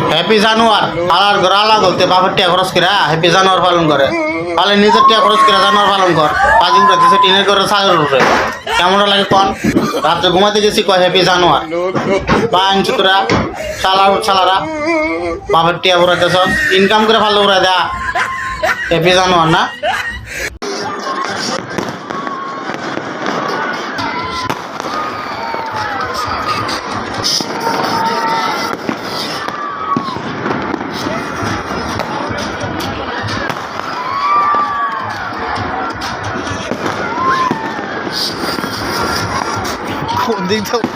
happy জানোয়ার আর গড়ালা বলতে বাবার টিয়া খরচ করে হ্যাপি জানোয়ার পালন করে তাহলে নিজের টিয়া খরচ করে জানোয়ার পালন কর কাজী উঠে দিছে টিনের করে ছাগল উঠে কেমন লাগে কন রাত্রে ঘুমাতে গেছি কয় হ্যাপি জানোয়ার পান চুতরা শালারা বাবার টিয়া উড়াইতেছ ইনকাম করে ভালো উড়াই দেয়া হ্যাপি জানোয়ার না কোন দিক থেকে